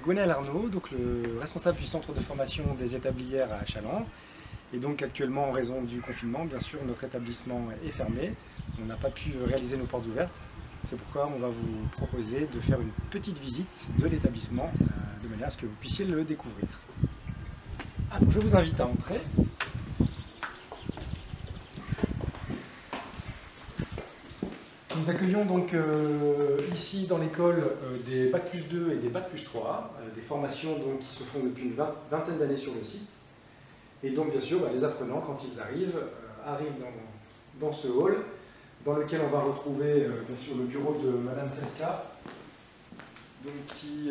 Gwenaël Arnaud, donc le responsable du centre de formation des établières à Challans. Et donc actuellement, en raison du confinement, bien sûr, notre établissement est fermé. On n'a pas pu réaliser nos portes ouvertes. C'est pourquoi on va vous proposer de faire une petite visite de l'établissement de manière à ce que vous puissiez le découvrir. Alors, je vous invite à entrer. Nous accueillons donc ici dans l'école des Bac+2 et des Bac+3, des formations donc, qui se font depuis une vingtaine d'années sur le site. Et donc bien sûr, les apprenants, quand ils arrivent dans ce hall, dans lequel on va retrouver bien sûr le bureau de Madame Seska, donc, qui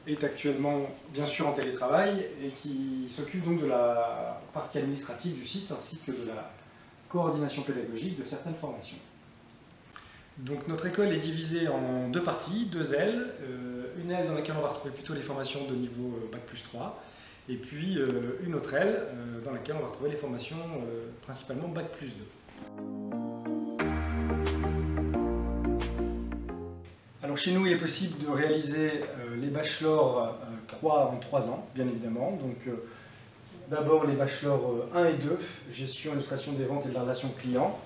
est actuellement bien sûr en télétravail et qui s'occupe donc de la partie administrative du site ainsi que de la coordination pédagogique de certaines formations. Donc notre école est divisée en deux parties, deux ailes. Une aile dans laquelle on va retrouver plutôt les formations de niveau Bac+3 et puis une autre aile dans laquelle on va retrouver les formations principalement Bac+2. Alors chez nous, il est possible de réaliser les bachelors 3 en 3 ans, bien évidemment. Donc d'abord les bachelors 1 et 2, gestion, illustration des ventes et de la relation client.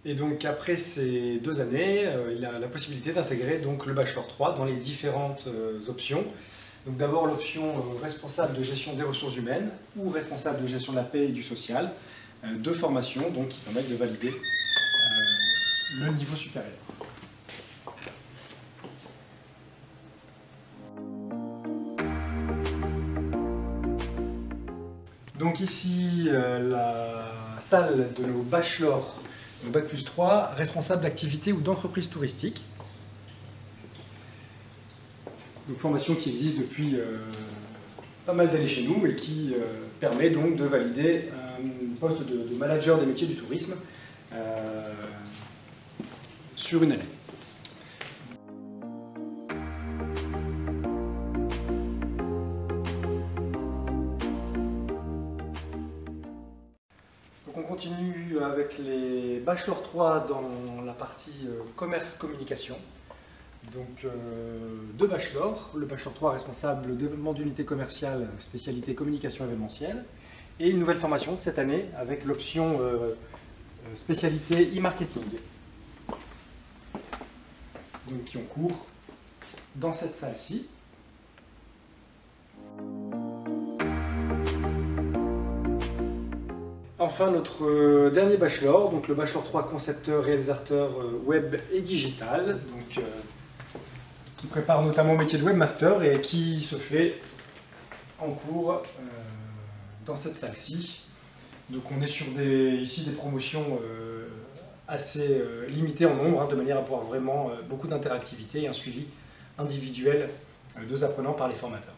Et donc après ces 2 années, il a la possibilité d'intégrer donc le bachelor 3 dans les différentes options. Donc d'abord l'option responsable de gestion des ressources humaines ou responsable de gestion de la paix et du social, deux formations donc, qui permettent de valider le niveau supérieur. Donc ici la salle de nos bachelors, nos Bac+3, responsable d'activités ou d'entreprises touristiques. Une formation qui existe depuis pas mal d'années chez nous et qui permet donc de valider un poste de manager des métiers du tourisme sur une année. Donc on continue avec les bachelors 3 dans la partie commerce-communication. Donc deux bachelors, le bachelor 3 responsable développement d'unité commerciale, spécialité communication événementielle, et une nouvelle formation cette année avec l'option spécialité e-marketing, donc qui ont cours dans cette salle-ci. Enfin notre dernier bachelor, donc le bachelor 3 concepteur, réalisateur web et digital, donc qui prépare notamment au métier de webmaster et qui se fait en cours dans cette salle-ci. Donc on est sur ici des promotions assez limitées en nombre, de manière à pouvoir vraiment beaucoup d'interactivité et un suivi individuel des apprenants par les formateurs.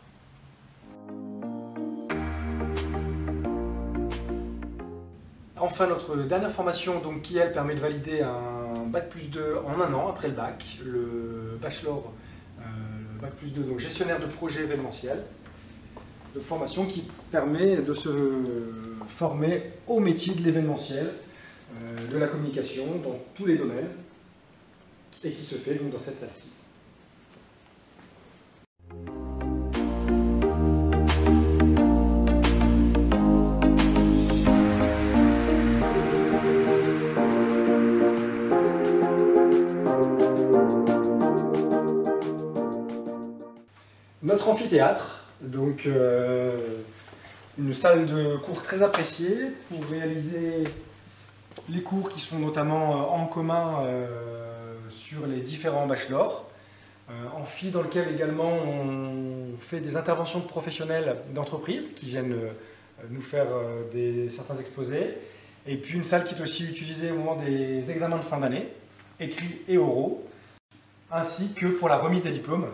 Enfin, notre dernière formation, donc, qui elle permet de valider un Bac+2 en 1 an après le bac, le bachelor Bac+2, donc gestionnaire de projet événementiel, de formation qui permet de se former au métier de l'événementiel, de la communication dans tous les domaines, et qui se fait donc dans cette salle-ci. Notre amphithéâtre, donc une salle de cours très appréciée pour réaliser les cours qui sont notamment en commun sur les différents bachelors. Amphi dans lequel également on fait des interventions de professionnels d'entreprise qui viennent nous faire certains exposés. Et puis une salle qui est aussi utilisée au moment des examens de fin d'année, écrits et oraux, ainsi que pour la remise des diplômes,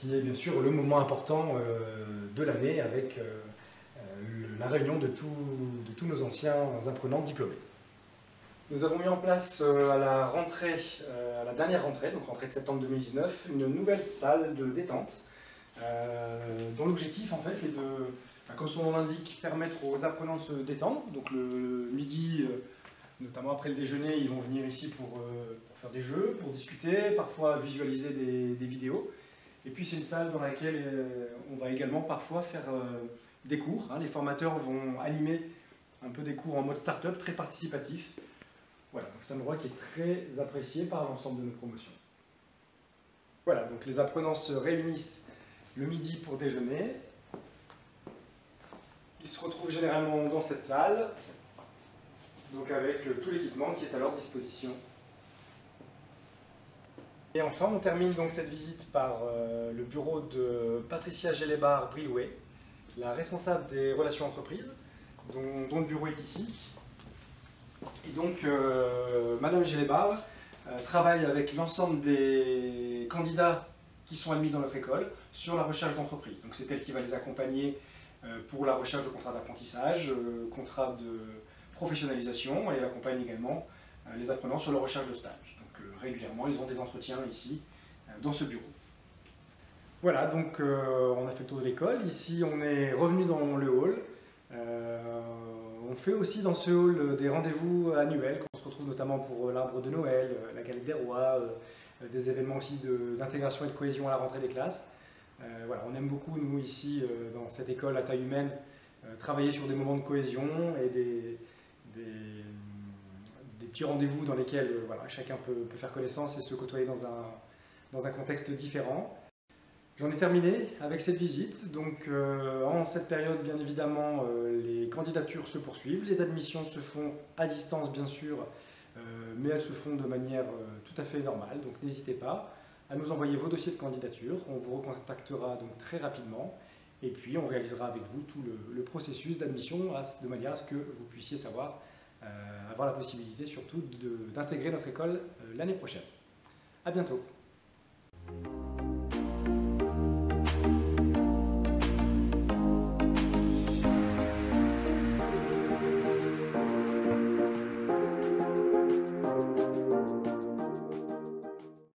qui est bien sûr le moment important de l'année avec la réunion de tous nos anciens apprenants diplômés. Nous avons mis en place à la dernière rentrée, donc rentrée de septembre 2019, une nouvelle salle de détente dont l'objectif en fait est de, comme son nom l'indique, permettre aux apprenants de se détendre. Donc le midi, notamment après le déjeuner, ils vont venir ici pour faire des jeux, pour discuter, parfois visualiser des vidéos. Et puis c'est une salle dans laquelle on va également parfois faire des cours. Les formateurs vont animer un peu des cours en mode start-up, très participatif. Voilà, donc c'est un endroit qui est très apprécié par l'ensemble de nos promotions. Voilà, donc les apprenants se réunissent le midi pour déjeuner. Ils se retrouvent généralement dans cette salle, donc avec tout l'équipement qui est à leur disposition. Et enfin, on termine donc cette visite par le bureau de Patricia Gélébar-Brilouet, la responsable des relations entreprises, dont le bureau est ici. Et donc, Madame Gélébar travaille avec l'ensemble des candidats qui sont admis dans notre école sur la recherche d'entreprise. Donc c'est elle qui va les accompagner pour la recherche de contrats d'apprentissage, contrats de professionnalisation, et elle accompagne également les apprenants sur leur recherche de stage. Donc régulièrement, ils ont des entretiens ici, dans ce bureau. Voilà, donc on a fait le tour de l'école. Ici, on est revenu dans le hall. On fait aussi dans ce hall des rendez-vous annuels, qu'on se retrouve notamment pour l'arbre de Noël, la galette des rois, des événements aussi d'intégration et de cohésion à la rentrée des classes. Voilà, on aime beaucoup, nous, ici, dans cette école à taille humaine, travailler sur des moments de cohésion et des petits rendez-vous dans lesquels voilà, chacun peut faire connaissance et se côtoyer dans un contexte différent. J'en ai terminé avec cette visite. Donc, en cette période, bien évidemment, les candidatures se poursuivent. Les admissions se font à distance, bien sûr, mais elles se font de manière tout à fait normale. Donc, n'hésitez pas à nous envoyer vos dossiers de candidature. On vous recontactera donc très rapidement. Et puis, on réalisera avec vous tout le processus d'admission de manière à ce que vous puissiez savoir, avoir la possibilité surtout d'intégrer notre école l'année prochaine. À bientôt.